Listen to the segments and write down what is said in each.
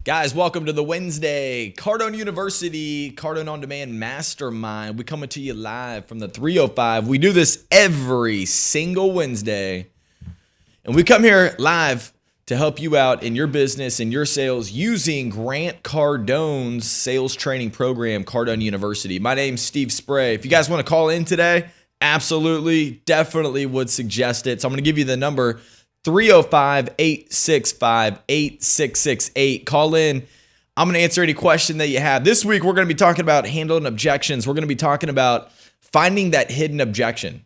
Guys, welcome to the Wednesday Cardone University Cardone On Demand Mastermind. We're coming to you live from the 305. We do this every single Wednesday. And we come here live to help you out in your business and your sales using Grant Cardone's sales training program, Cardone University. My name's Steve Spray. If you guys want to call in today, absolutely, definitely would suggest it. So I'm going to give you the number 305-865-8668. Call in. I'm going to answer any question that you have. This week, we're going to be talking about handling objections. We're going to be talking about finding that hidden objection.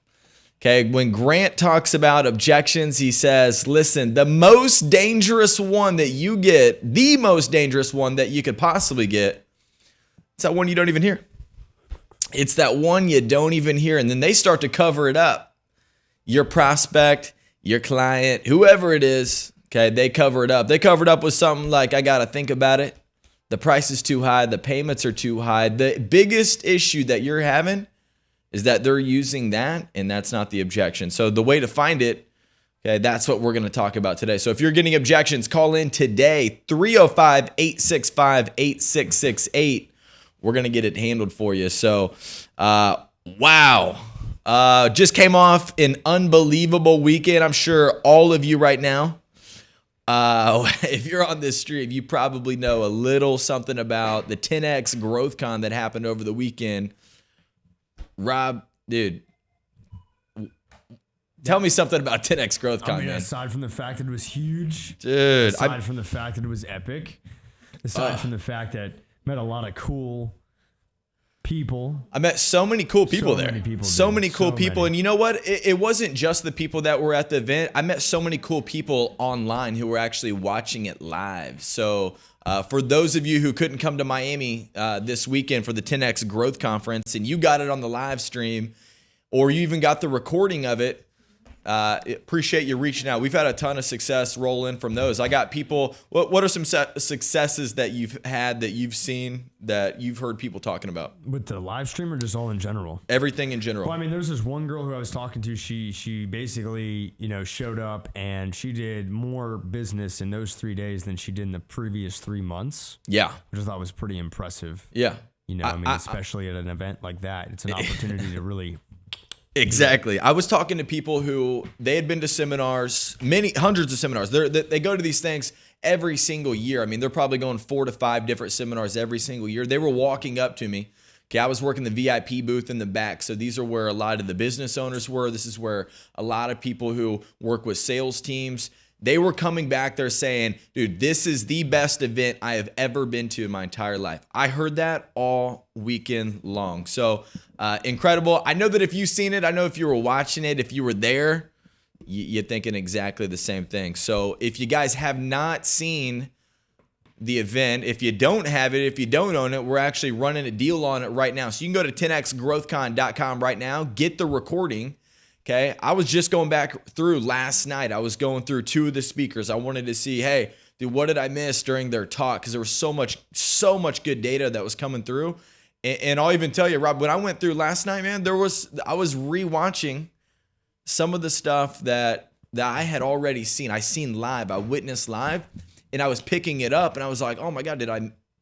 Okay, when Grant talks about objections, he says, listen, the most dangerous one that you get, the most dangerous one that you could possibly get, it's that one you don't even hear. It's that one you don't even hear, and then they start to cover it up. Your prospect, your client, whoever it is, okay, they cover it up. They cover it up with something like, I got to think about it. The price is too high. The payments are too high. The biggest issue that you're having is that they're using that, and that's not the objection. So the way to find it, okay, that's what we're going to talk about today. So if you're getting objections, call in today, 305-865-8668. We're going to get it handled for you. So, wow. Just came off an unbelievable weekend. I'm sure all of you right now, if you're on this stream, you probably know a little something about the 10X Growth Con that happened over the weekend. Rob, dude, tell me something about 10X Growth Con, man. Aside from the fact that it was huge, dude, aside from the fact that it was epic, aside from the fact that met a lot of cool people. I met so many cool people there. So many cool people. And you know what? It wasn't just the people that were at the event. I met so many cool people online who were actually watching it live. So for those of you who couldn't come to Miami this weekend for the 10X Growth Conference and you got it on the live stream or you even got the recording of it, appreciate you reaching out. We've had a ton of success roll in from those. I got people. What are some successes that you've had that you've seen that you've heard people talking about with the live stream, or just all in general? Everything in general. Well, I mean, there's this one girl who I was talking to. She basically showed up and she did more business in those 3 days than she did in the previous 3 months. Yeah, which I thought was pretty impressive. Yeah, especially at an event like that, it's an opportunity to really. Exactly. I was talking to people who they had been to seminars, hundreds of seminars. They go to these things every single year. I mean, they're probably going 4 to 5 different seminars every single year. They were walking up to me. Okay, I was working the VIP booth in the back. So these are where a lot of the business owners were. This is where a lot of people who work with sales teams, they were coming back there saying, dude, this is the best event I have ever been to in my entire life. I heard that all weekend long. So incredible. I know that if you've seen it, I know if you were watching it, if you were there, you're thinking exactly the same thing. So if you guys have not seen the event, if you don't have it, if you don't own it, we're actually running a deal on it right now. So you can go to 10xgrowthcon.com right now, get the recording. Okay, I was just going back through last night. I was going through 2 of the speakers. I wanted to see, hey, dude, what did I miss during their talk? Because there was so much good data that was coming through. And I'll even tell you, Rob, when I went through last night, man, I was rewatching some of the stuff that I had already seen. I seen live, I witnessed live, and I was picking it up, and I was like, oh my God,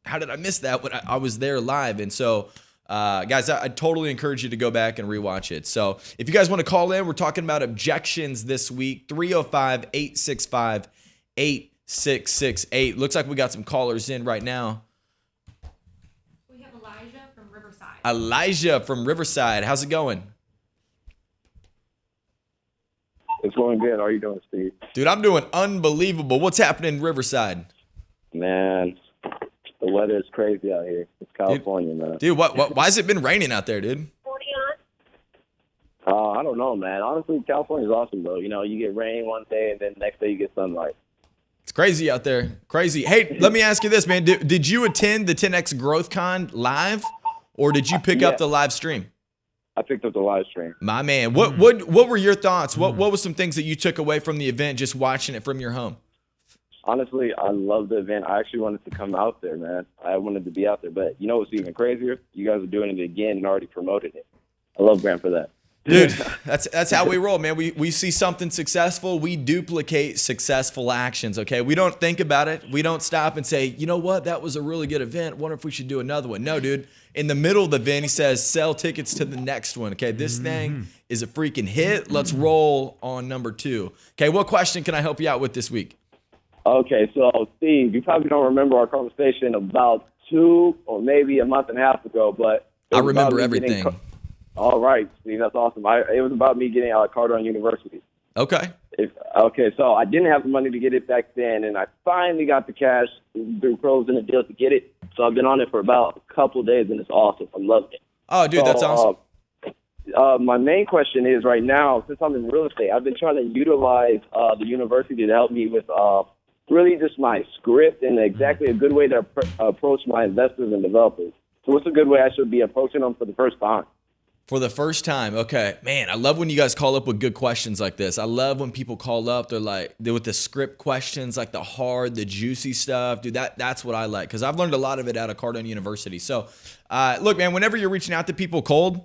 how did I miss that when I was there live? And so. Guys, I totally encourage you to go back and rewatch it. So if you guys want to call in, we're talking about objections this week, 305-865-8668. Looks like we got some callers in right now. We have Elijah from Riverside. Elijah from Riverside. How's it going? It's going good. How are you doing, Steve? Dude, I'm doing unbelievable. What's happening in Riverside? Man, the weather is crazy out here. It's California, man. Dude, why has it been raining out there, dude? I don't know, man. Honestly, California's awesome, though. You get rain one day, and then next day you get sunlight. It's crazy out there. Crazy. Hey, let me ask you this, man. Did you attend the 10X Growth Con live, or did you pick up the live stream? I picked up the live stream. My man. What were your thoughts? What were some things that you took away from the event just watching it from your home? Honestly, I love the event. I actually wanted to come out there, man. I wanted to be out there. But you know what's even crazier? You guys are doing it again and already promoted it. I love Grant for that. Dude, that's how we roll, man. We see something successful, we duplicate successful actions, okay? We don't think about it. We don't stop and say, you know what, that was a really good event. Wonder if we should do another one. No, dude. In the middle of the event, he says, sell tickets to the next one, okay? This thing is a freaking hit. Let's roll on number 2. Okay, what question can I help you out with this week? Okay, so Steve, you probably don't remember our conversation about 2 or maybe a month and a half ago, but I remember everything. All right, Steve, that's awesome. It was about me getting out of Cardone University. Okay. Okay, so I didn't have the money to get it back then, and I finally got the cash through closing the deal to get it. So I've been on it for about a couple of days, and it's awesome. I'm loving it. Oh, dude, that's awesome. My main question is right now, since I'm in real estate, I've been trying to utilize the university to help me with really just my script and exactly a good way to approach my investors and developers. So what's a good way I should be approaching them for the first time? For the first time, okay. Man, I love when you guys call up with good questions like this. I love when people call up, they're with the script questions, like the hard, the juicy stuff. Dude, that's what I like because I've learned a lot of it out of Cardone University. So, look, man, whenever you're reaching out to people cold,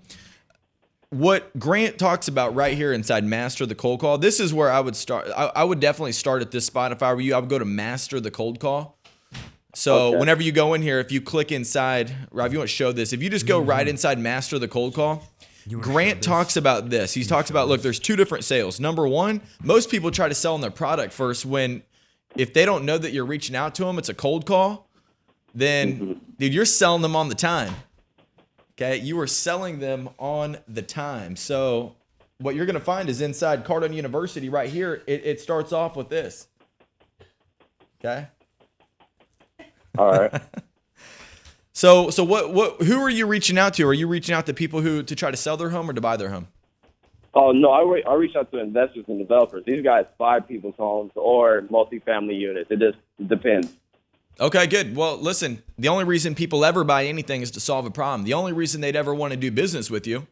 what Grant talks about right here inside Master the Cold Call, this is where I would start. I would definitely start at this spot. If I were you, I would go to Master the Cold Call. So whenever you go in here, if you click inside, Rob, you want to show this. If you just go right inside Master the Cold Call, Grant talks about this. He talks about, look, there's 2 different sales. Number 1, most people try to sell on their product first when, if they don't know that you're reaching out to them, it's a cold call, then, dude, you're selling them on the time. Okay? You are selling them on the time. So what you're going to find is inside Cardone University right here, it starts off with this. Okay? All right. So who are you reaching out to? Are you reaching out to people to try to sell their home or to buy their home? Oh, no, I reach out to investors and developers. These guys buy people's homes or multifamily units. It just depends. Okay, good. Well, listen, the only reason people ever buy anything is to solve a problem. The only reason they'd ever want to do business with you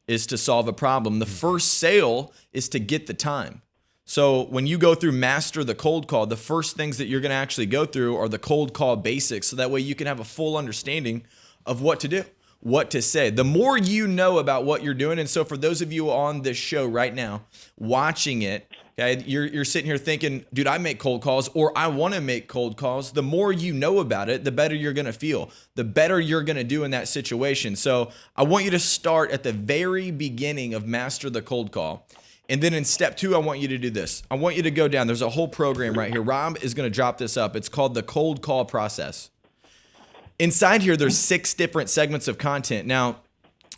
is to solve a problem. The first sale is to get the time. So when you go through Master the Cold Call, the first things that you're going to actually go through are the cold call basics. So that way you can have a full understanding of what to do, what to say. The more you know about what you're doing. And so for those of you on this show right now, watching it, okay, you're sitting here thinking, dude, I make cold calls or I want to make cold calls. The more you know about it, the better you're going to feel, the better you're going to do in that situation. So I want you to start at the very beginning of Master the Cold Call. And then in step 2, I want you to do this. I want you to go down. There's a whole program right here. Rob is going to drop this up. It's called the cold call process. Inside here, there's 6 different segments of content. Now,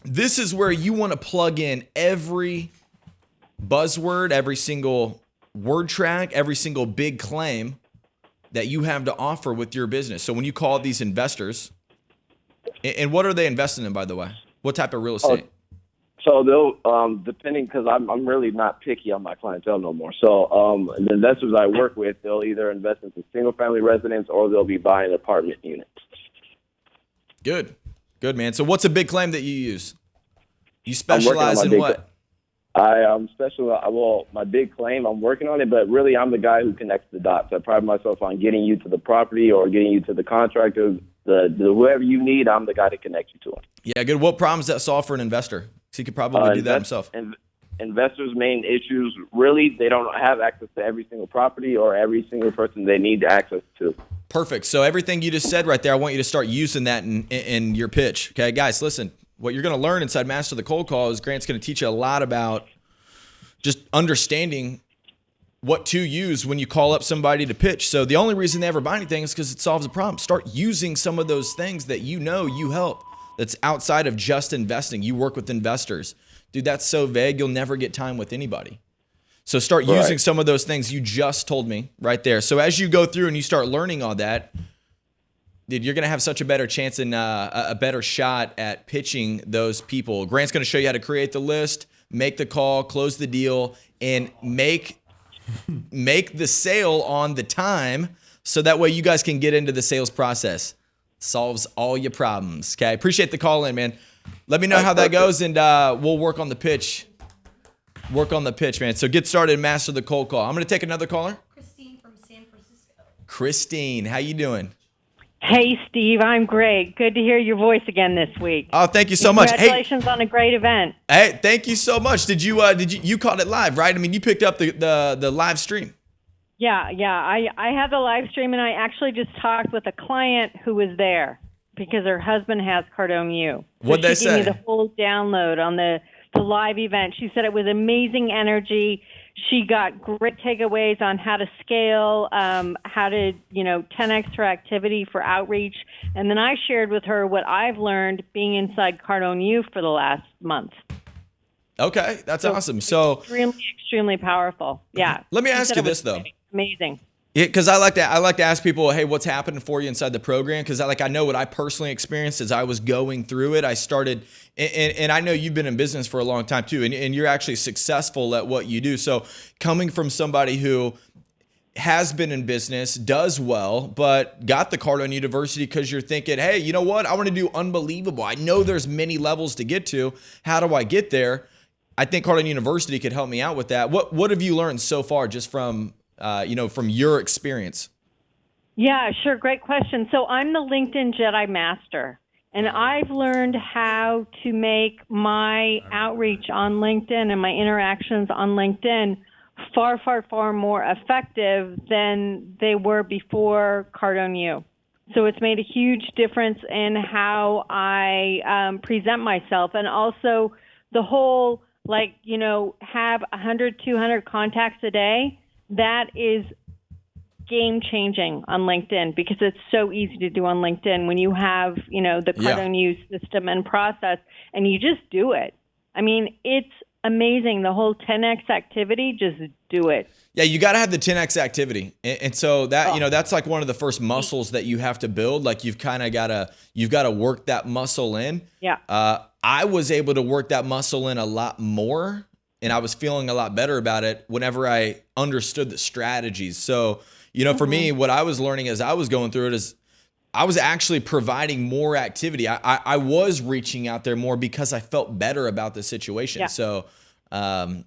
this is where you want to plug in every buzzword, every single word track, every single big claim that you have to offer with your business. So when you call these investors, and what are they investing in, by the way? What type of real estate? So they'll, depending, because I'm really not picky on my clientele no more. So the investors I work with, they'll either invest in single-family residence or they'll be buying apartment units. Good, man. So what's a big claim that you use? You specialize in what? My big claim, I'm working on it, but really I'm the guy who connects the dots. I pride myself on getting you to the property or getting you to the contractor, whoever you need, I'm the guy to connect you to them. Yeah, good. What problems does that solve for an investor? So he could probably do that himself. Investors' main issues, really, they don't have access to every single property or every single person they need access to. Perfect. So everything you just said right there, I want you to start using that in your pitch. Okay, guys, listen. What you're going to learn inside Master the Cold Call is Grant's going to teach you a lot about just understanding what to use when you call up somebody to pitch. So the only reason they ever buy anything is because it solves a problem. Start using some of those things that you know you help. That's outside of just investing. You work with investors. Dude, that's so vague. You'll never get time with anybody. So start using some of those things you just told me right there. So as you go through and you start learning all that, dude, you're going to have such a better chance and a better shot at pitching those people. Grant's going to show you how to create the list, make the call, close the deal, and make the sale on the time so that way you guys can get into the sales process. Solves all your problems. Okay. Appreciate the call in, man. Let me know how that goes, and we'll work on the pitch. Man. So get started and master the cold call. I'm going to take another caller. Christine from San Francisco. Christine, how you doing? Hey, Steve, I'm great. Good to hear your voice again this week. Oh, thank you so much. Congratulations on a great event. Hey, thank you so much. Did you caught it live, right? I mean, you picked up the live stream. Yeah. I had the live stream, and I actually just talked with a client who was there because her husband has Cardone U. So What'd they she gave me say? the full download on the live event. She said it was amazing energy. She got great takeaways on how to scale, how to, 10x her activity for outreach. And then I shared with her what I've learned being inside Cardone U for the last month. Okay, that's awesome. So Extremely powerful. Yeah. let me She ask said you it was this though. great. Amazing. Because I like to ask people, hey, what's happening for you inside the program? Because I know what I personally experienced as I was going through it. I started, and I know you've been in business for a long time too, and you're actually successful at what you do. So coming from somebody who has been in business, does well, but got the Cardone University because you're thinking, hey, you know what? I want to do unbelievable. I know there's many levels to get to. How do I get there? I think Cardone University could help me out with that. What have you learned so far just from from your experience? Yeah, sure. Great question. So I'm the LinkedIn Jedi Master, and I've learned how to make my outreach on LinkedIn and my interactions on LinkedIn far, far, far more effective than they were before Cardone U. So it's made a huge difference in how I present myself, and also the whole, have 100, 200 contacts a day. That is game changing on LinkedIn because it's so easy to do on LinkedIn when you have, the Cardone U system and process, and you just do it. I mean, it's amazing. The whole 10x activity, just do it. Yeah, you got to have the 10x activity. And so that, that's like one of the first muscles that you have to build. Like you've got to work that muscle in. Yeah. I was able to work that muscle in a lot more, and I was feeling a lot better about it whenever I understood the strategies. So, for me, what I was learning as I was going through it is I was actually providing more activity. I was reaching out there more because I felt better about the situation. Yeah. So, I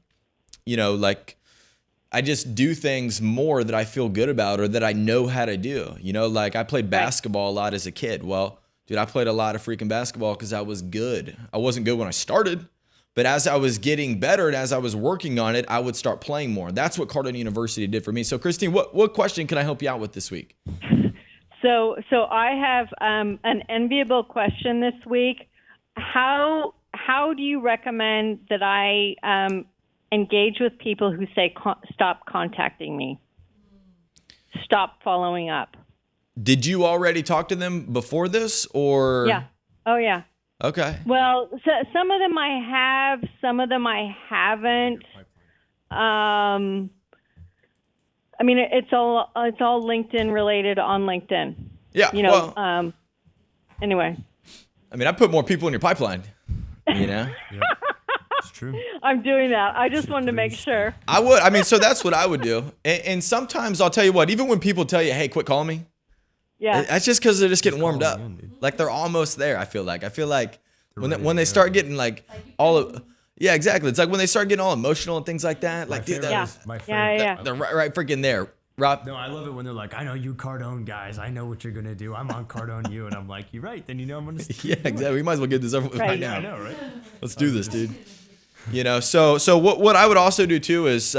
just do things more that I feel good about or that I know how to do. I played basketball a lot as a kid. Well, dude, I played a lot of freaking basketball because I was good. I wasn't good when I started. But as I was getting better and as I was working on it, I would start playing more. That's what Cardone University did for me. So, Christine, what question can I help you out with this week? So I have an enviable question this week. How do you recommend that I engage with people who say stop contacting me, stop following up? Did you already talk to them before this, or? Yeah. Oh yeah. Okay. Well, so some of them I have, some of them I haven't. I mean, it's all LinkedIn related on LinkedIn. Yeah. Anyway. I mean, I put more people in your pipeline. Yeah, it's true. I'm doing that. I just wanted to make sure. I would. I mean, so that's what I would do. And sometimes I'll tell you what, even when people tell you, hey, quit calling me. Yeah. That's just because they're just getting warmed up. Like they're almost there. I feel like when they start getting yeah, exactly. It's like when they start getting all emotional and things like that. Like, dude, they're right freaking there. Rob. No, I love it when they're like, I know you Cardone guys. I know what you're going to do. I'm on Cardone U. And I'm like, you're right. Then I'm going to. Yeah, exactly. We might as well get this over with right now. I know, right? Let's do this, dude. So what I would also do too is,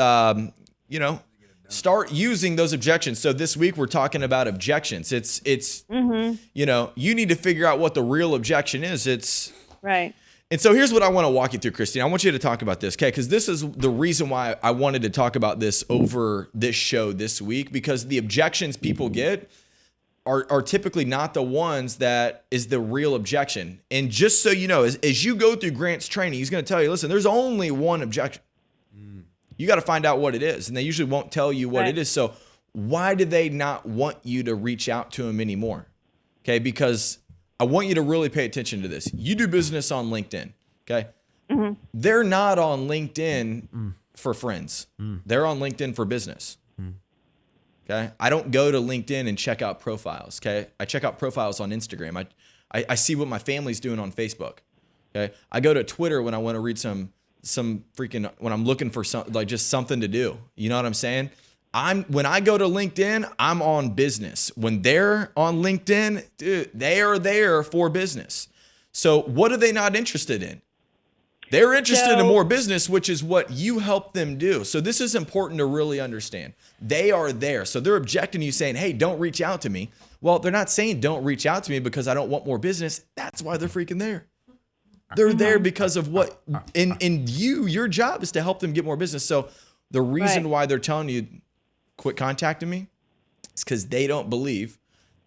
start using those objections. So this week we're talking about objections. It's you need to figure out what the real objection is. It's right. And so here's what I want to walk you through, Christine. I want you to talk about this, okay? Because this is the reason why I wanted to talk about this over this show this week, because the objections people get are typically not the ones that is the real objection. And just so you know, as you go through Grant's training, he's going to tell you, listen, there's only one objection. You got to find out what it is. And they usually won't tell you what it is. So why do they not want you to reach out to them anymore? Okay, because I want you to really pay attention to this. You do business on LinkedIn, okay? Mm-hmm. They're not on LinkedIn for friends. They're on LinkedIn for business, okay? I don't go to LinkedIn and check out profiles, okay? I check out profiles on Instagram. I see what my family's doing on Facebook, okay? I go to Twitter when I want to read some freaking, when I'm looking for just something to do. You know what I'm saying? when I go to LinkedIn, I'm on business. When they're on LinkedIn, dude, they are there for business. So what are they not interested in? They're interested in more business, which is what you help them do. So this is important to really understand. They are there. So they're objecting you saying, hey, don't reach out to me. Well, they're not saying don't reach out to me because I don't want more business. That's why they're freaking there. They're there because of what in your job is to help them get more business. So the reason why they're telling you quit contacting me is because they don't believe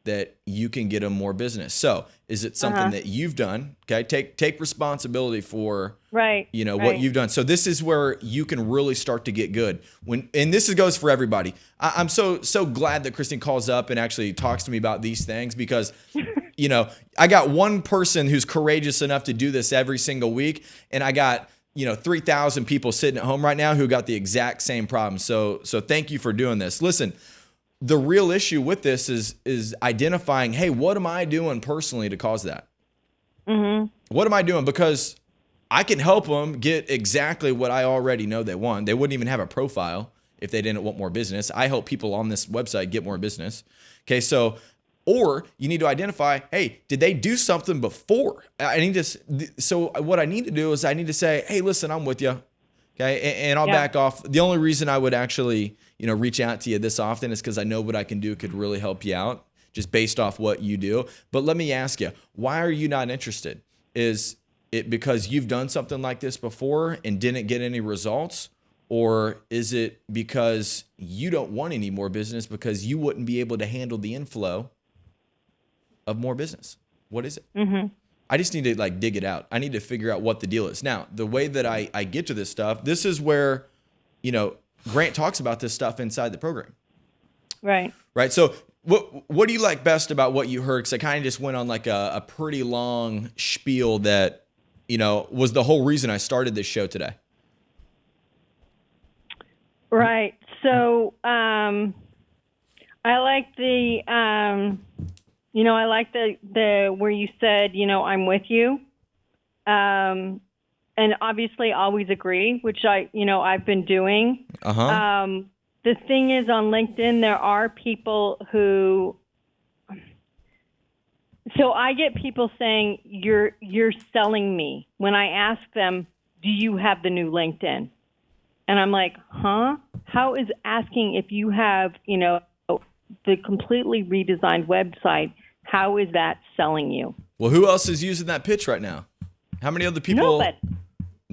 that you can get them more business. So is it something that you've done? Okay. Take responsibility for, what you've done. So this is where you can really start to get good and this goes for everybody. I'm so glad that Christine calls up and actually talks to me about these things because, I got one person who's courageous enough to do this every single week. And I got, 3,000 people sitting at home right now who got the exact same problem. So thank you for doing this. Listen, the real issue with this is identifying, hey, what am I doing personally to cause that? Mm-hmm. What am I doing? Because I can help them get exactly what I already know they want. They wouldn't even have a profile if they didn't want more business. I help people on this website get more business. Okay, or you need to identify, hey, did they do something before? So what I need to do is I need to say, hey, listen, I'm with you. Okay, and I'll back off. The only reason I would actually, reach out to you this often is because I know what I can do could really help you out just based off what you do. But let me ask you, why are you not interested? Is it because you've done something like this before and didn't get any results? Or is it because you don't want any more business because you wouldn't be able to handle the inflow of more business? What is it? Mm-hmm. I just need to dig it out. I need to figure out what the deal is. Now, the way that I get to this stuff, this is where, Grant talks about this stuff inside the program. Right. So what do you like best about what you heard? Because I kind of just went on a pretty long spiel that, was the whole reason I started this show today. Right. So I like the where you said, I'm with you. And obviously always agree, which I've been doing. The thing is on LinkedIn, there are people who, so I get people saying, you're selling me when I ask them, do you have the new LinkedIn? And I'm like, huh? How is asking if you have, the completely redesigned website, how is that selling you? Well, who else is using that pitch right now? How many other people? Nobody.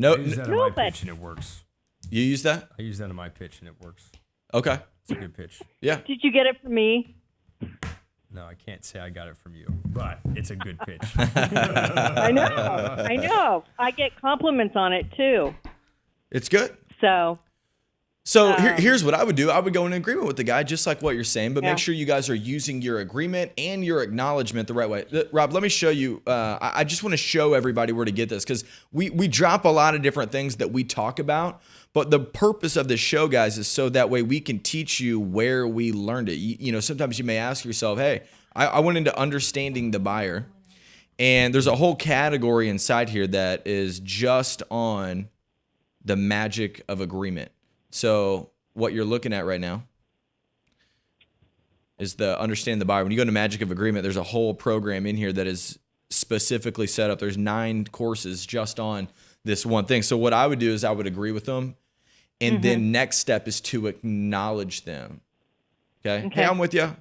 I use that in my pitch and it works. You use that? I use that in my pitch and it works. Okay. It's a good pitch. Yeah. Did you get it from me? No, I can't say I got it from you, but it's a good pitch. I know. I get compliments on it too. It's good. So here's what I would do. I would go in agreement with the guy, just like what you're saying, but make sure you guys are using your agreement and your acknowledgement the right way. Rob, let me show you. I just want to show everybody where to get this because we drop a lot of different things that we talk about, but the purpose of this show, guys, is so that way we can teach you where we learned it. Sometimes you may ask yourself, hey, I went into understanding the buyer, and there's a whole category inside here that is just on the magic of agreement. So what you're looking at right now is the understand the buyer. When you go to Magic of Agreement, there's a whole program in here that is specifically set up. There's 9 courses just on this one thing. So what I would do is I would agree with them. And then next step is to acknowledge them. Okay. Hey, I'm with you.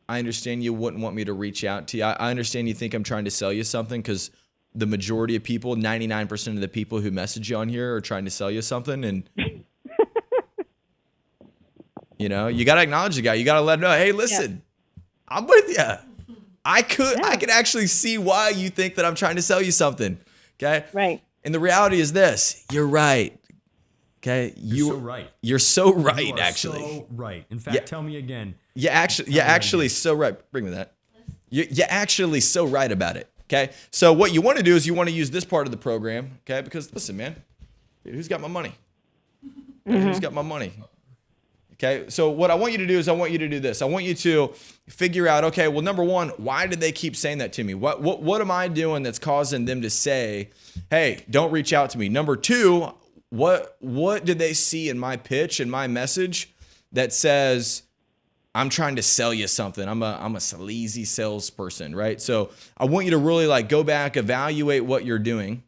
I understand you wouldn't want me to reach out to you. I understand you think I'm trying to sell you something because the majority of people, 99% of the people who message you on here are trying to sell you something. And you got to acknowledge the guy. You got to let him know, hey, listen, I'm with you. I could actually see why you think that I'm trying to sell you something. Okay. Right. And the reality is this, you're right. Okay. You're so right. You're so right, you are actually. So right. In fact, tell me again. You're actually so right. Bring me that. You're actually so right about it. Okay. So what you want to do is you want to use this part of the program. Okay. Because listen, man, dude, who's got my money? Who's got my money? Okay, so what I want you to do is I want you to do this. I want you to figure out, okay, well, number one, why did they keep saying that to me? What am I doing that's causing them to say, hey, don't reach out to me? Number two, what did they see in my pitch and my message that says, I'm trying to sell you something. I'm a sleazy salesperson, right? So I want you to really like go back, evaluate what you're doing.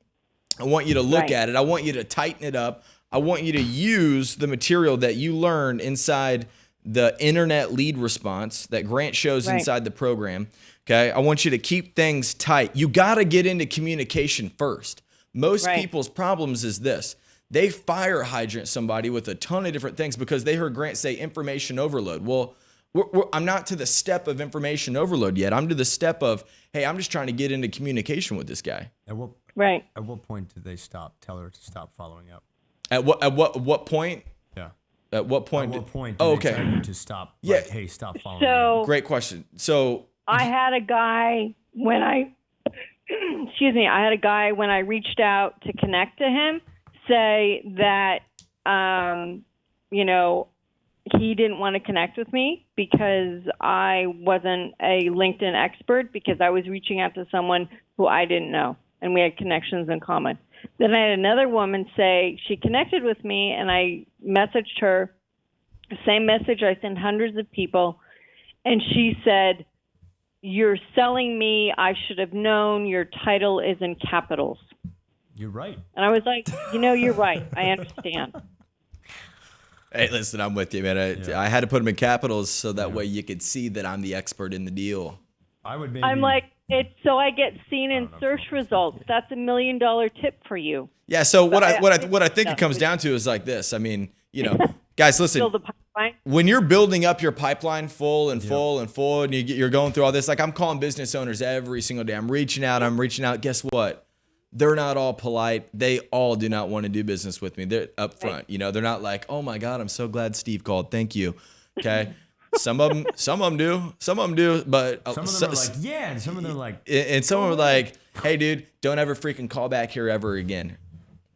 I want you to look at it. I want you to tighten it up. I want you to use the material that you learned inside the internet lead response that Grant shows inside the program. Okay. I want you to keep things tight. You got to get into communication first. Most people's problems is this. They fire hydrant somebody with a ton of different things because they heard Grant say information overload. Well, I'm not to the step of information overload yet. I'm to the step of, hey, I'm just trying to get into communication with this guy. At what point did they tell her to stop following up? At what point? Yeah. At what point? At what point did they tell you to stop? Yeah. Like, hey, stop following up. Great question. So I had a guy when I reached out to connect to him say that, he didn't want to connect with me because I wasn't a LinkedIn expert because I was reaching out to someone who I didn't know and we had connections in common. Then I had another woman say she connected with me and I messaged her, the same message I sent hundreds of people, and she said, "You're selling me. I should have known your title is in capitals." You're right. And I was like, you're right. I understand. Hey, listen, I'm with you, man. I had to put them in capitals so that way you could see that I'm the expert in the deal. I'm like, it's so I get seen in search results. That's $1 million tip for you. Yeah. So what I think it comes down to is like this. I mean, guys, listen. Build a pipeline. When you're building up your pipeline full, and you're going through all this, like I'm calling business owners every single day. I'm reaching out. Guess what? They're not all polite. They all do not want to do business with me. They're up front. They're not like, oh my God, I'm so glad Steve called. Thank you. Okay. Some of them do. But some of them are like, yeah, and some of them are like, and some are like, hey, dude, don't ever freaking call back here ever again.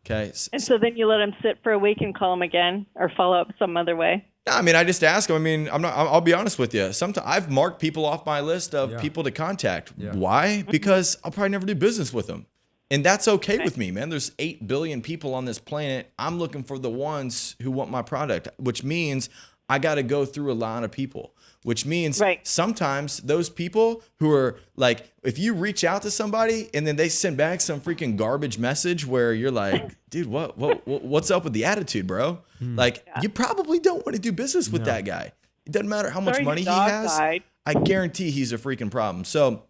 Okay. And so then you let them sit for a week and call them again, or follow up some other way. I mean, I just ask them. I mean, I'll be honest with you. Sometimes I've marked people off my list of people to contact. Yeah. Why? Because I'll probably never do business with them. And that's okay with me, man. There's 8 billion people on this planet. I'm looking for the ones who want my product, which means I got to go through a lot of people, which means sometimes those people who are like, if you reach out to somebody and then they send back some freaking garbage message where you're like, dude, what's up with the attitude, bro? Like, you probably don't want to do business with that guy. It doesn't matter how much money he has. I guarantee he's a freaking problem. So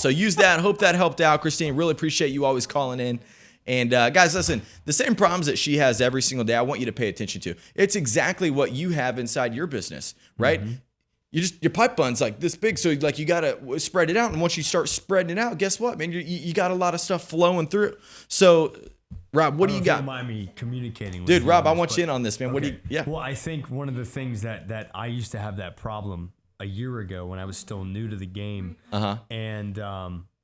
use that. Hope that helped out, Christine. Really appreciate you always calling in. And guys, listen, the same problems that she has every single day, I want you to pay attention to. It's exactly what you have inside your business, right? Mm-hmm. Your pipeline's like this big, so like you gotta spread it out. And once you start spreading it out, guess what, man? You got a lot of stuff flowing through. So, Rob, what do you got? Don't mind me communicating with Dude, you, Rob, I want you in on this, man. Okay. What do you? Yeah. Well, I think one of the things that I used to have that problem a year ago when I was still new to the game, and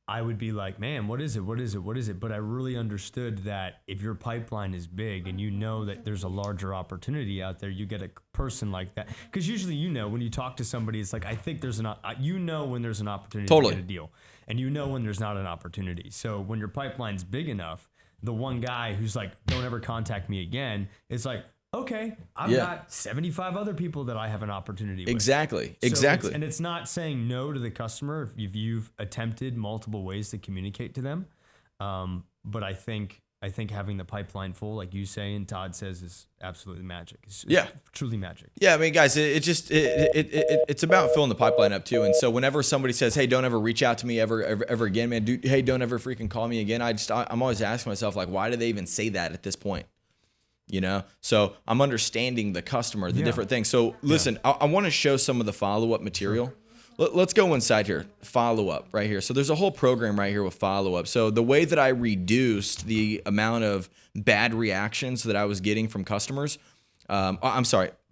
I would be like, man, what is it? But I really understood that if your pipeline is big and you know that there's a larger opportunity out there, you get a person like that. Because usually, when you talk to somebody, it's like, I think there's when there's an opportunity to get a deal. And when there's not an opportunity. So when your pipeline's big enough, the one guy who's like, don't ever contact me again, it's like, okay, I've got 75 other people that I have an opportunity with. Exactly. And it's not saying no to the customer if you've attempted multiple ways to communicate to them. But I think having the pipeline full, like you say and Todd says, is absolutely magic. It's truly magic. Yeah, I mean, guys, it's about filling the pipeline up too. And so whenever somebody says, "Hey, don't ever reach out to me ever again, man," hey, don't ever freaking call me again. I'm always asking myself, like, why do they even say that at this point? So I'm understanding the customer, the different things. So listen, I want to show some of the follow-up material. Let's go inside here. Follow-up right here. So there's a whole program right here with follow-up. So the way that I reduced the amount of bad reactions that I was getting from customers,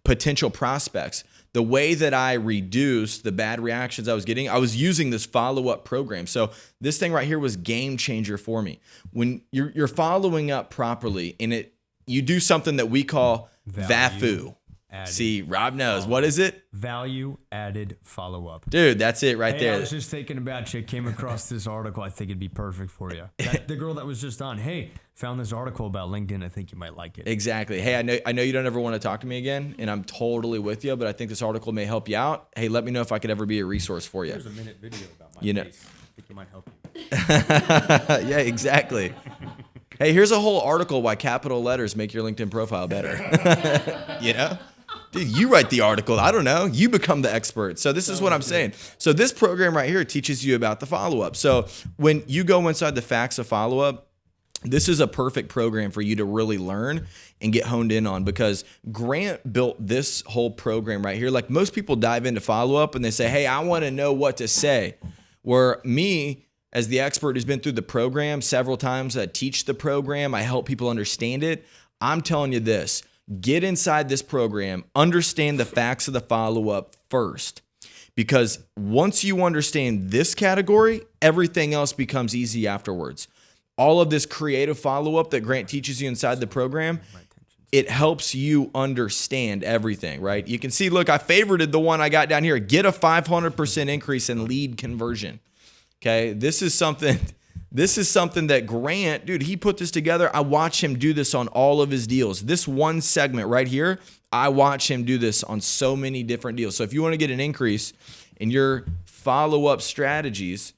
potential prospects, the way that I reduced the bad reactions I was getting, I was using this follow-up program. So this thing right here was game changer for me. When you're following up properly and you do something that we call VAFU. added. See, Rob knows. What is it? Value added follow-up. Dude, that's it right Hey, there. I was just thinking about you. Came across this article. I think it'd be perfect for you. The girl that was just on. Hey, found this article about LinkedIn. I think you might like it. Exactly. Hey, I know you don't ever want to talk to me again, and I'm totally with you, but I think this article may help you out. Hey, let me know if I could ever be a resource for you. There's a minute video about my You know. face. I think it might help you. Yeah, exactly. Hey, here's a whole article why capital letters make your LinkedIn profile better. You know? Dude, you write the article. I don't know. You become the expert. So this is what I'm saying. So this program right here teaches you about the follow-up. So when you go inside the facts of follow-up, this is a perfect program for you to really learn and get honed in on, because Grant built this whole program right here. Like, most people dive into follow-up and they say, hey, I want to know what to say. Where me, as the expert who's been through the program several times, I teach the program, I help people understand it. I'm telling you this, get inside this program, understand the facts of the follow-up first. Because once you understand this category, everything else becomes easy afterwards. All of this creative follow-up that Grant teaches you inside the program, it helps you understand everything, right? You can see, look, I favorited the one I got down here. Get a 500% increase in lead conversion. Okay, this is something that Grant, dude, he put this together. I watch him do this on all of his deals. This one segment right here, I watch him do this on so many different deals. So if you want to get an increase in your follow-up strategies,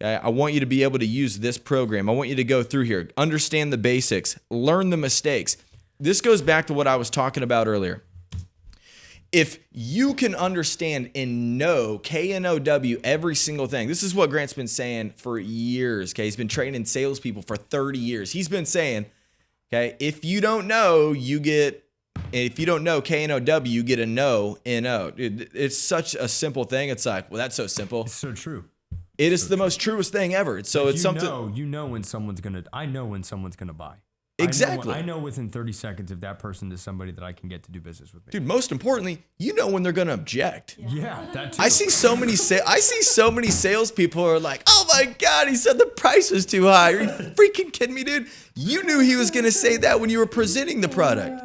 okay, I want you to be able to use this program. I want you to go through here, understand the basics, learn the mistakes. This goes back to what I was talking about earlier. If you can understand and know K-N-O-W every single thing, this is what Grant's been saying for years. Okay, he's been training salespeople for 30 years. He's been saying, okay, if you don't know K-N-O-W, you get a no, N-O. Dude, it's such a simple thing. It's like, well, that's so simple. It's so true. It is the most truest thing ever. So it's something. You know when someone's gonna. I know when someone's gonna buy. Exactly. I know within 30 seconds if that person is somebody that I can get to do business with me. Dude, most importantly, you know when they're going to object. Yeah, that too. I see so many salespeople who are like, oh my God, he said the price was too high. Are you freaking kidding me, dude? You knew he was going to say that when you were presenting the product.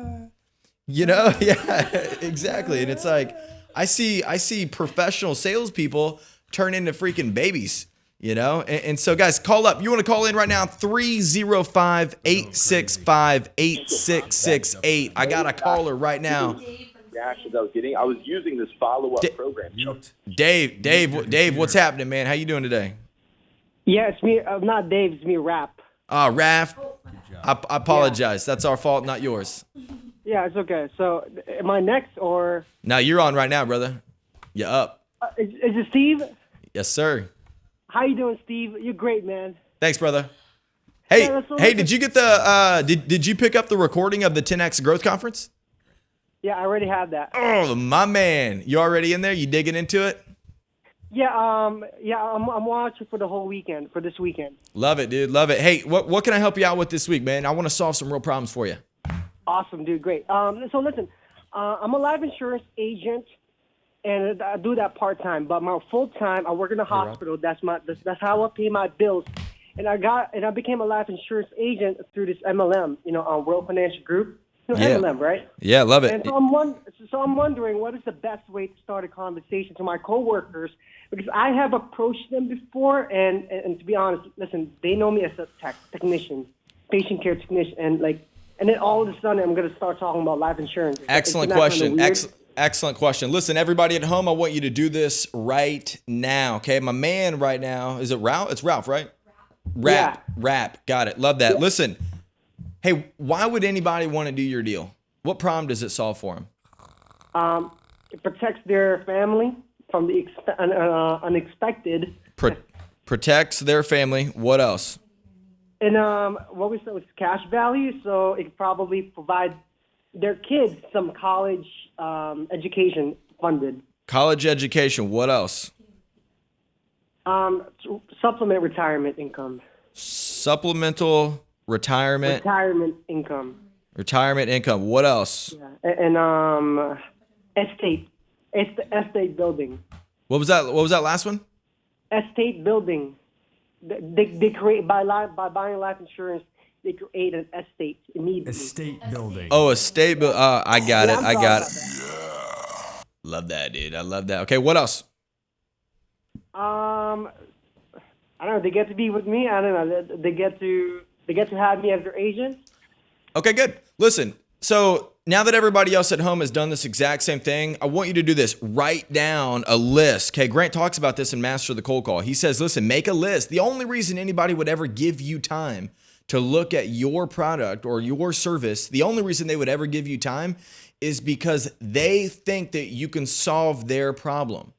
You know? Yeah, exactly. And it's like, I see professional salespeople turn into freaking babies. You know, and so guys, call up. You want to call in right now? 305-865-8668. I got a caller right now. Reactions I was getting. I was using this follow-up program. Dave, what's happening, man? How you doing today? Yeah, it's me. Not Dave. It's me, Rap. Raph. I apologize. That's our fault, not yours. Yeah, it's okay. So, am I next or? No, you're on right now, brother. You're up. Is it Steve? Yes, sir. How you doing, Steve? You're great, man. Thanks, brother. Hey, Yeah, did you get the did you pick up the recording of the 10X Growth Conference? Yeah, I already have that. Oh, my man. You already in there? You digging into it? Yeah, I'm watching for the whole weekend, for this weekend. Love it, dude. Love it. Hey, what can I help you out with this week, man? I want to solve some real problems for you. Awesome, dude. Great. So listen, I'm a life insurance agent, and I do that part-time. But my full-time, I work in a hospital. That's how I pay my bills. And I became a life insurance agent through this MLM, World Financial Group. MLM, right? Yeah, love it. And so I'm wondering, what is the best way to start a conversation to my coworkers? Because I have approached them before, and to be honest, listen, they know me as a technician, patient care technician, and then all of a sudden I'm going to start talking about life insurance. Excellent question. Excellent question. Listen, everybody at home, I want you to do this right now. Okay, my man right now, is it Ralph? It's Ralph, right? Rap. Got it. Love that. Yeah. Listen, hey, why would anybody want to do your deal? What problem does it solve for them? It protects their family from the unexpected. Protects their family. What else? And what we said was cash value, so it probably provide their kids some college education funded. College education. What else? Supplement retirement income. Supplemental retirement. Retirement income. Retirement income. What else? Yeah. And estate. It's the estate building. What was that? What was that last one? Estate building. They create by buying life insurance. they create an estate immediately. Estate building. Oh, estate. I got Yeah, it. I'm I sorry got about it. that. Love that, dude. I love that. Okay, what else? I don't know. They get to be with me. I don't know. They get to have me as their agent. Okay, good. Listen, so now that everybody else at home has done this exact same thing, I want you to do this. Write down a list. Okay, Grant talks about this in Master the Cold Call. He says, listen, make a list. The only reason anybody would ever give you time to look at your product or your service, the only reason they would ever give you time is because they think that you can solve their problem.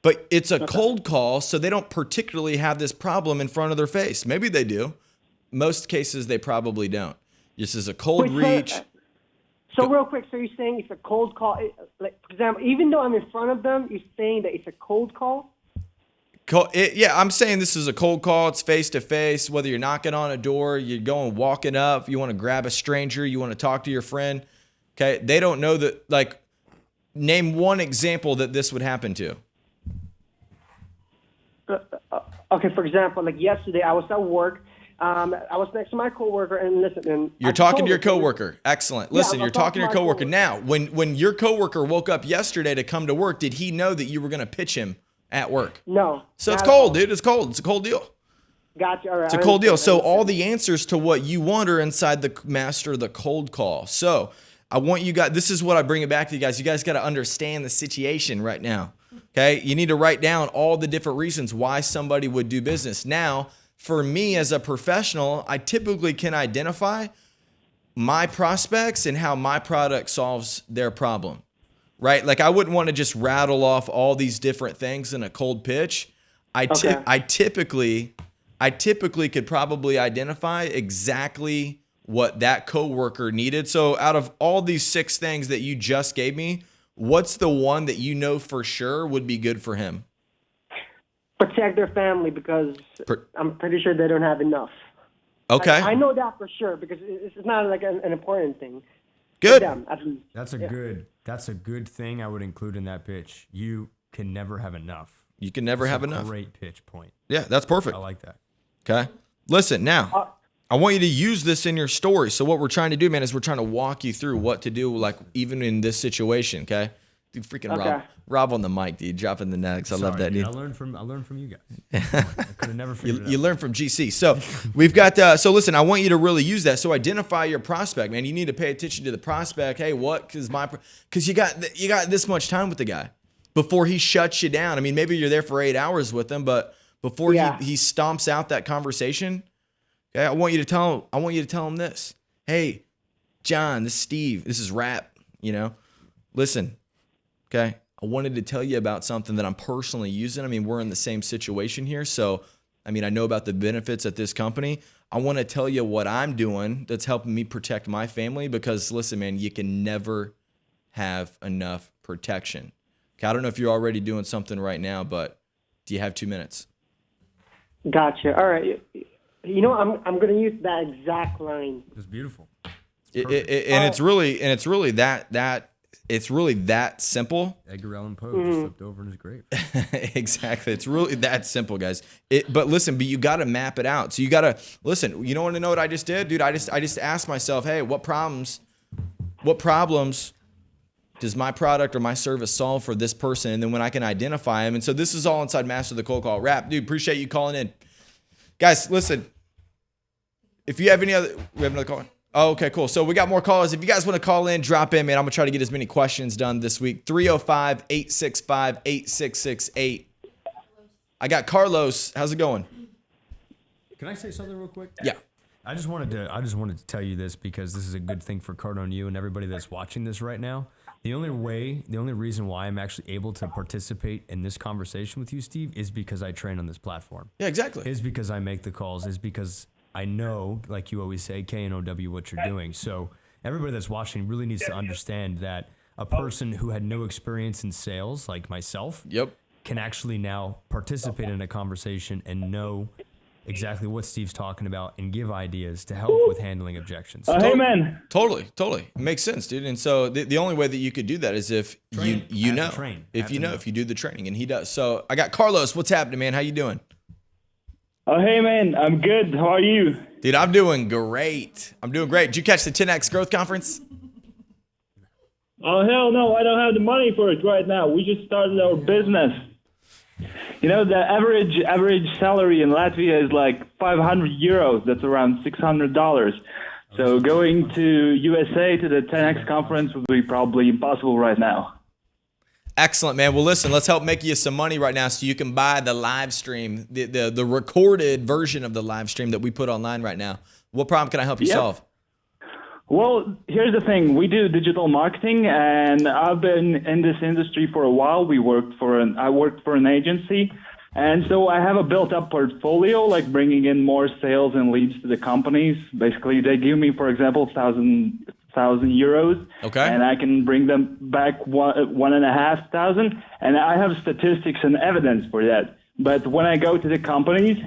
But it's a cold call, so they don't particularly have this problem in front of their face. Maybe they do. Most cases, they probably don't. This is a cold reach. So real quick, so you're saying it's a cold call? Like, for example, even though I'm in front of them, you're saying that it's a cold call? Yeah, I'm saying this is a cold call. It's face to face. Whether you're knocking on a door, you're going walking up, you want to grab a stranger, you want to talk to your friend. Okay, they don't know that. Like, name one example that this would happen to. Okay, for example, like yesterday, I was at work. I was next to my coworker, and listen. And You're talking to your coworker. Excellent. Listen, I'm you're talking to your talking to my coworker. Now, when your coworker woke up yesterday to come to work, did he know that you were going to pitch him at work? No. So it's cold, dude. It's cold. It's a cold deal. Gotcha. All right. It's a cold deal. So all the answers to what you want are inside the Master the Cold Call. So I want you guys, this is what I bring it back to you guys. You guys got to understand the situation right now. Okay. You need to write down all the different reasons why somebody would do business. Now, for me as a professional, I typically can identify my prospects and how my product solves their problem, right? Like I wouldn't want to just rattle off all these different things in a cold pitch. I typically could probably identify exactly what that coworker needed. So out of all these 6 things that you just gave me, what's the one that you know for sure would be good for him? Protect their family because I'm pretty sure they don't have enough. Okay. Like, I know that for sure because it's not like an important thing. Good. For them, at least. That's a good thing I would include in that pitch. You can never have enough. You can never have enough. Great pitch point. Yeah, that's perfect. I like that. Okay. Listen, now, I want you to use this in your story. So what we're trying to do, man, is we're trying to walk you through what to do, like even in this situation, okay? Dude, freaking Rob on the mic, dude, dropping the nugs. I love that, dude. I learned from you guys. I could have never figured it out. You learn from GC. So we've got, so listen, I want you to really use that. So identify your prospect, man. You need to pay attention to the prospect. Hey, because you got this much time with the guy before he shuts you down. I mean, maybe you're there for 8 hours with him, but before he stomps out that conversation, okay, I want you to tell him this. Hey, John, this is Steve. This is Rap, listen, okay, I wanted to tell you about something that I'm personally using. I mean, we're in the same situation here. So, I mean, I know about the benefits at this company. I want to tell you what I'm doing that's helping me protect my family because, listen, man, you can never have enough protection. Okay, I don't know if you're already doing something right now, but do you have 2 minutes? Gotcha. All right. I'm going to use that exact line. It's beautiful. It's really that simple. Edgar Allan Poe just flipped over in his grave. Exactly. It's really that simple, guys. But you got to map it out. So you got to listen. You don't want to know what I just did, dude? I just asked myself, hey, what problems does my product or my service solve for this person? And then when I can identify them, and so this is all inside Master the Cold Call. Rap, dude, appreciate you calling in, guys. Listen, if you have we have another call. Oh, okay, cool. So we got more callers. If you guys want to call in, drop in, man. I'm going to try to get as many questions done this week. 305-865-8668. I got Carlos. How's it going? Can I say something real quick? Yeah. I just wanted to tell you this because this is a good thing for Cardone U and everybody that's watching this right now. The only reason why I'm actually able to participate in this conversation with you, Steve, is because I train on this platform. Yeah, exactly. Is because I make the calls. Is because I know, like you always say, KNOW, what you're doing. So everybody that's watching really needs to understand that a person who had no experience in sales, like myself, can actually now participate in a conversation and know exactly what Steve's talking about and give ideas to help with handling objections. Hey, man. Totally. It makes sense, dude. And so the only way that you could do that is if you know, if you do the training, and he does. So I got Carlos. What's happening, man? How you doing? Oh, hey, man. I'm good. How are you? Dude, I'm doing great. Did you catch the 10X Growth Conference? Oh, hell no. I don't have the money for it right now. We just started our business. You know, the average salary in Latvia is like 500 euros. That's around $600. So going to USA to the 10X conference would be probably impossible right now. Excellent, man. Well, listen, let's help make you some money right now so you can buy the live stream, the recorded version of the live stream that we put online right now. What problem can I help you solve? Well, here's the thing. We do digital marketing, and I've been in this industry for a while. I worked for an agency, and so I have a built-up portfolio, like bringing in more sales and leads to the companies. Basically, they give me, for example, 1,000 euros, okay, and I can bring them back 1,500, and I have statistics and evidence for that. But when I go to the companies,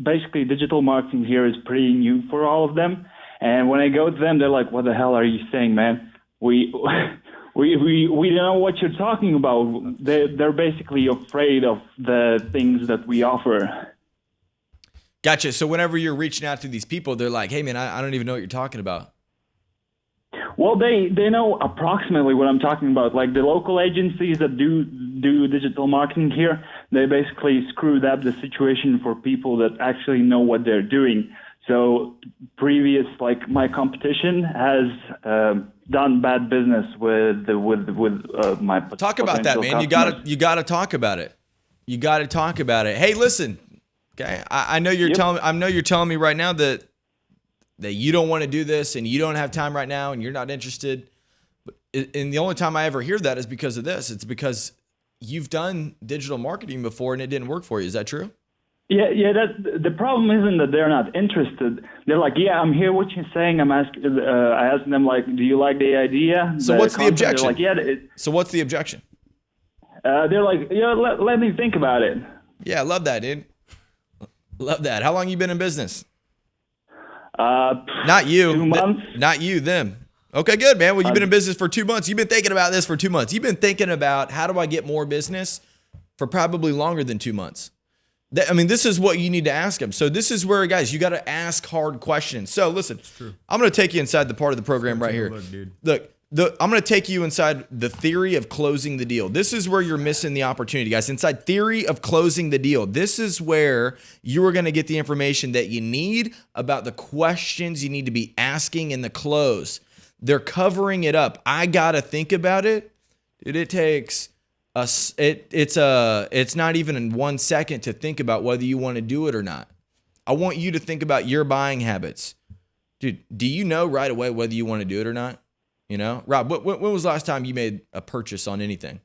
basically digital marketing here is pretty new for all of them. And when I go to them, they're like, "What the hell are you saying, man? We don't know what you're talking about." They're basically afraid of the things that we offer. Gotcha. So whenever you're reaching out to these people, they're like, "Hey, man, I don't even know what you're talking about." Well, they know approximately what I'm talking about. Like the local agencies that do digital marketing here, they basically screwed up the situation for people that actually know what they're doing. So like my competition has done bad business with my. Talk about that, man. Customers. You gotta talk about it. You gotta talk about it. Hey, listen. Okay, I know you're telling me right now that you don't want to do this and you don't have time right now and you're not interested. And the only time I ever hear that is because of this. It's because you've done digital marketing before and it didn't work for you. Is that true? Yeah. The problem isn't that they're not interested. They're like, "Yeah, I'm hear what you're saying." I asked them like, "Do you like the idea?" So what's the objection? Like, yeah. So what's the objection? They're like, "Yeah, let me think about it." Yeah, I love that, dude. Love that. How long you been in business? Not you. 2 months. Not you, them. Okay, good, man. Well, you've been in business for 2 months. You've been thinking about this for 2 months. You've been thinking about how do I get more business for probably longer than 2 months. This is what you need to ask them. So this is where, guys, you got to ask hard questions. So listen, I'm going to take you inside the part of the program right here. Look, I'm going to take you inside the theory of closing the deal. This is where you're missing the opportunity, guys. Inside theory of closing the deal. This is where you are going to get the information that you need about the questions you need to be asking in the close. They're covering it up. I got to think about it. Dude, it takes it's not even in 1 second to think about whether you want to do it or not. I want you to think about your buying habits. Dude, do you know right away whether you want to do it or not? You know, Rob, when was the last time you made a purchase on anything?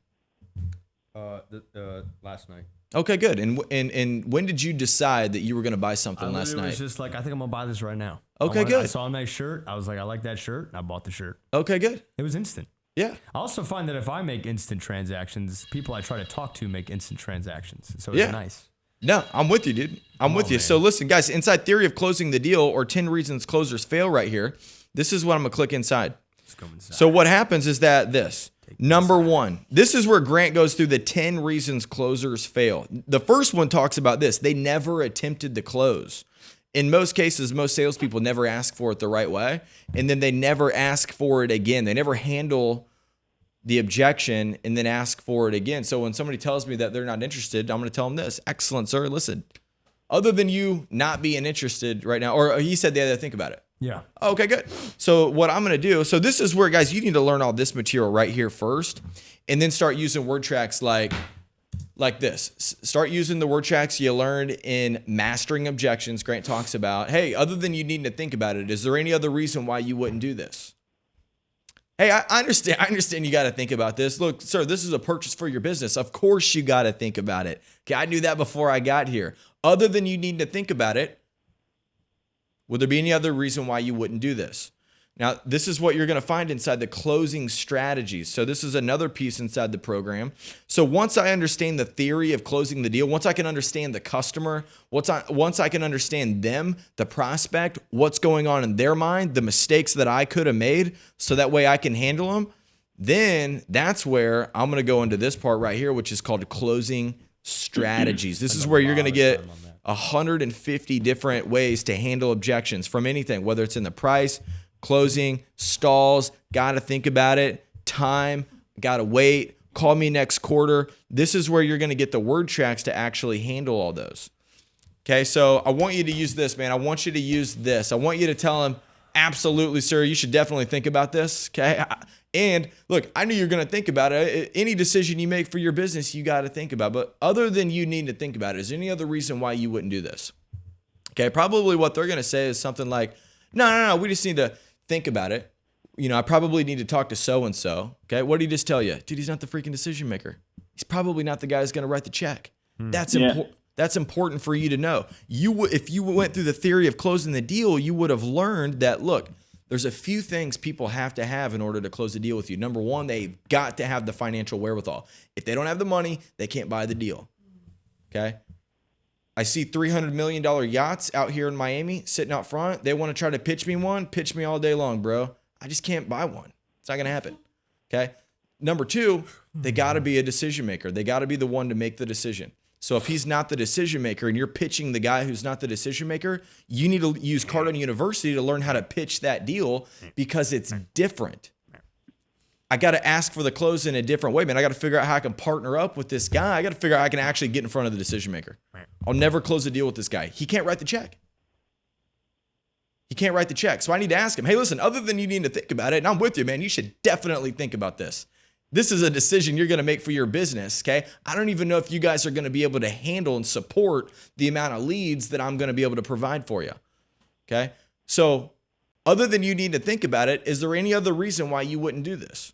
Last night. Okay, good. And when did you decide that you were going to buy something last night? It was just like, I think I'm going to buy this right now. Okay, good. I saw a nice shirt. I was like, I like that shirt. And I bought the shirt. Okay, good. It was instant. Yeah. I also find that if I make instant transactions, people I try to talk to make instant transactions. So it's nice. No, I'm with you, dude. I'm with you. Man. So listen, guys, inside theory of closing the deal or 10 reasons closers fail right here. This is what I'm going to click inside. So what happens is that number one, this is where Grant goes through the 10 reasons closers fail. The first one talks about this. They never attempted to close. In most cases, most salespeople never ask for it the right way, and then they never ask for it again. They never handle the objection and then ask for it again. So when somebody tells me that they're not interested, I'm going to tell them this. Excellent, sir. Listen, other than you not being interested right now, or he said they had to think about it. Yeah. Okay, good. So what I'm going to do, so this is where, guys, you need to learn all this material right here first, and then start using word tracks like this. Start using the word tracks you learned in Mastering Objections. Grant talks about, hey, other than you needing to think about it, is there any other reason why you wouldn't do this? Hey, I understand you got to think about this. Look, sir, this is a purchase for your business. Of course you got to think about it. Okay, I knew that before I got here. Other than you need to think about it, would there be any other reason why you wouldn't do this? Now, this is what you're going to find inside the closing strategies. So this is another piece inside the program. So once I understand the theory of closing the deal, once I can understand the customer, once I can understand them, the prospect, what's going on in their mind, the mistakes that I could have made, so that way I can handle them, then that's where I'm going to go into this part right here, which is called closing strategies. strategies. This is where you're going to get 150 different ways to handle objections from anything, whether it's in the price, closing, stalls, got to think about it, time, got to wait, call me next quarter. This is where you're going to get the word tracks to actually handle all those. Okay, so I want you to use this, man. I want you to use this. I want you to tell him, absolutely, sir, you should definitely think about this, okay? And look, I knew you're going to think about it. Any decision you make for your business, you got to think about. But other than you need to think about it, is there any other reason why you wouldn't do this? Okay, probably what they're going to say is something like, no, we just need to think about it. You know, I probably need to talk to so-and-so. Okay, what did he just tell you? Dude, he's not the freaking decision maker. He's probably not the guy who's going to write the check. That's important. That's important for you to know. If you went through the theory of closing the deal, you would have learned that, look, there's a few things people have to have in order to close a deal with you. Number one, they've got to have the financial wherewithal. If they don't have the money, they can't buy the deal. Okay? I see $300 million yachts out here in Miami sitting out front. They want to try to pitch me one. Pitch me all day long, bro. I just can't buy one. It's not going to happen. Okay? Number two, they got to be a decision maker. They got to be the one to make the decision. So if he's not the decision maker and you're pitching the guy who's not the decision maker, you need to use Cardone University to learn how to pitch that deal because it's different. I got to ask for the close in a different way, man. I got to figure out how I can partner up with this guy. I got to figure out how I can actually get in front of the decision maker. I'll never close a deal with this guy. He can't write the check. He can't write the check. So I need to ask him, hey, listen, other than you need to think about it, and I'm with you, man, you should definitely think about this. This is a decision you're going to make for your business, okay? I don't even know if you guys are going to be able to handle and support the amount of leads that I'm going to be able to provide for you, okay? So other than you need to think about it, is there any other reason why you wouldn't do this?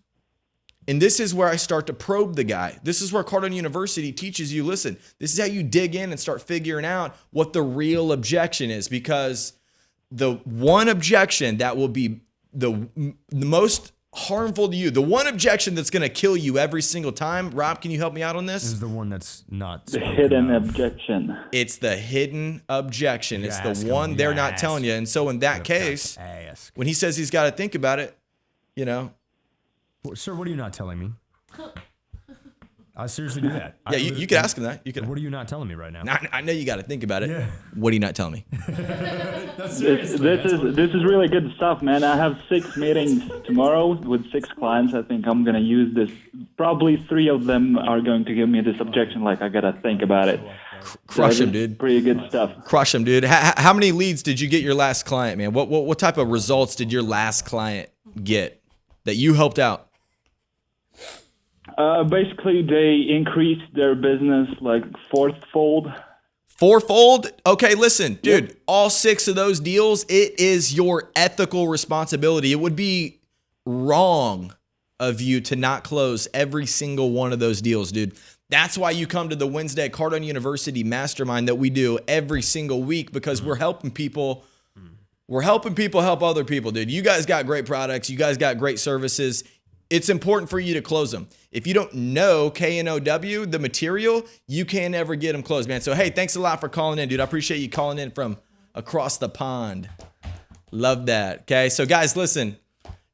And this is where I start to probe the guy. This is where Cardone University teaches you, listen, this is how you dig in and start figuring out what the real objection is, because the one objection that will be the most harmful to you, the one objection that's going to kill you every single time. Rob, can you help me out on this? This is the one that's not the hidden objection. It's the hidden objection. It's the one they're not telling you. And so in that case, when he says he's got to think about it, you know. Sir, what are you not telling me? I seriously do that. Yeah, you could ask him that. You could. What are you not telling me right now? I know you got to think about it. Yeah. What are you not telling me? This is really good stuff, man. I have 6 meetings tomorrow with 6 clients. I think I'm gonna use this. Probably 3 of them are going to give me this objection. Like I gotta think about it. Crush him, dude. Pretty good stuff. Crush him, dude. How many leads did you get your last client, man? What type of results did your last client get that you helped out? Basically, they increased their business like 4-fold. 4-fold? Okay, listen, dude, all 6 of those deals, it is your ethical responsibility. It would be wrong of you to not close every single one of those deals, dude. That's why you come to the Wednesday Cardone University Mastermind that we do every single week, because we're helping people. We're helping people help other people, dude. You guys got great products. You guys got great services. It's important for you to close them. If you don't know KNOW, the material, you can't ever get them closed, man. So, hey, thanks a lot for calling in, dude. I appreciate you calling in from across the pond. Love that, okay? So, guys, listen.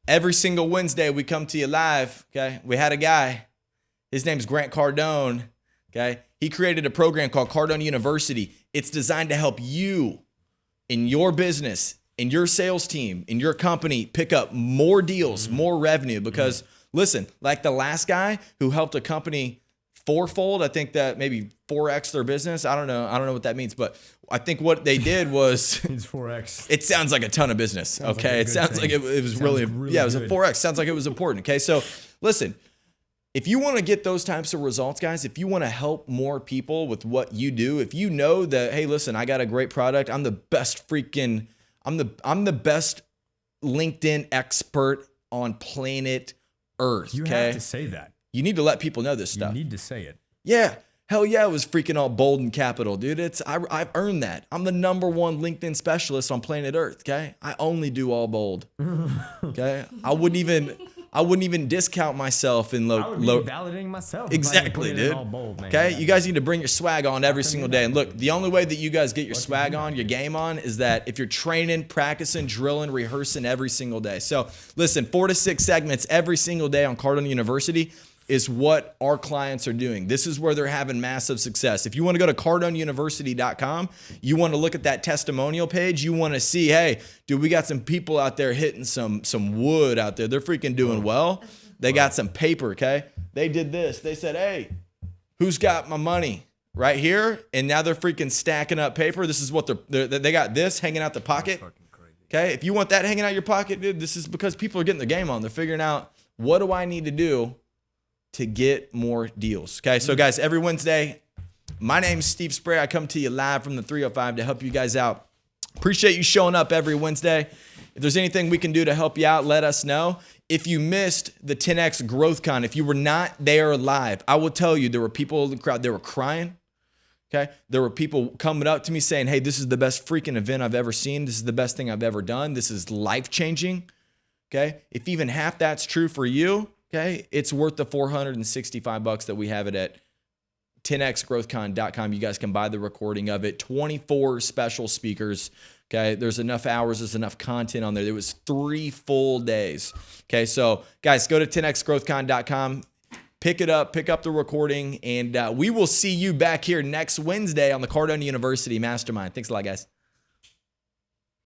Every single Wednesday, we come to you live, okay? We had a guy. His name's Grant Cardone, okay? He created a program called Cardone University. It's designed to help you in your business, in your sales team, in your company, pick up more deals, more revenue. Because listen, like the last guy who helped a company 4-fold, I think that maybe 4x their business. I don't know what that means, but I think what they did was it's 4x. It sounds like a ton of business. Okay, it sounds like it was really yeah, it was a 4x. Sounds like it was important. Okay, so listen. If you want to get those types of results, guys, if you want to help more people with what you do, if you know that, hey, listen, I got a great product, I'm the best LinkedIn expert on planet Earth. You okay? have to say that. You need to let people know this stuff. You need to say it. Yeah. Hell yeah, it was freaking all bold and capital, dude. I've earned that. I'm the #1 LinkedIn specialist on planet Earth, okay? I only do all bold. Okay? I wouldn't even discount myself in low. I would be validating myself. Exactly, dude. Bold, man. Okay, you guys need to bring your swag on every single day. And look, the only way that you guys get your swag on, your game on, is that if you're training, practicing, drilling, rehearsing every single day. So listen, 4 to 6 segments every single day on Cardone University. is what our clients are doing. This is where they're having massive success. If you want to go to CardoneUniversity.com, you want to look at that testimonial page, you want to see, hey, dude, we got some people out there hitting some wood out there. They're freaking doing well. They got some paper, okay? They did this. They said, hey, who's got my money? Right here, and now they're freaking stacking up paper. This is what they got this hanging out the pocket. Okay, if you want that hanging out your pocket, dude, this is because people are getting the game on. They're figuring out, what do I need to do to get more deals? Okay, so guys, every Wednesday, my name's Steve Spray. I come to you live from the 305 to help you guys out. Appreciate you showing up every Wednesday. If there's anything we can do to help you out, let us know. If you missed the 10X Growth Con, if you were not there live, I will tell you, there were people in the crowd, they were crying. Okay, there were people coming up to me saying, hey, this is the best freaking event I've ever seen. This is the best thing I've ever done. This is life-changing. Okay, if even half that's true for you, okay, it's worth the $465 that we have it at 10xgrowthcon.com. You guys can buy the recording of it. 24 special speakers. Okay, there's enough hours, there's enough content on there. There was 3 full days. Okay, so guys, go to 10xgrowthcon.com. Pick it up, pick up the recording, and we will see you back here next Wednesday on the Cardone University Mastermind. Thanks a lot, guys.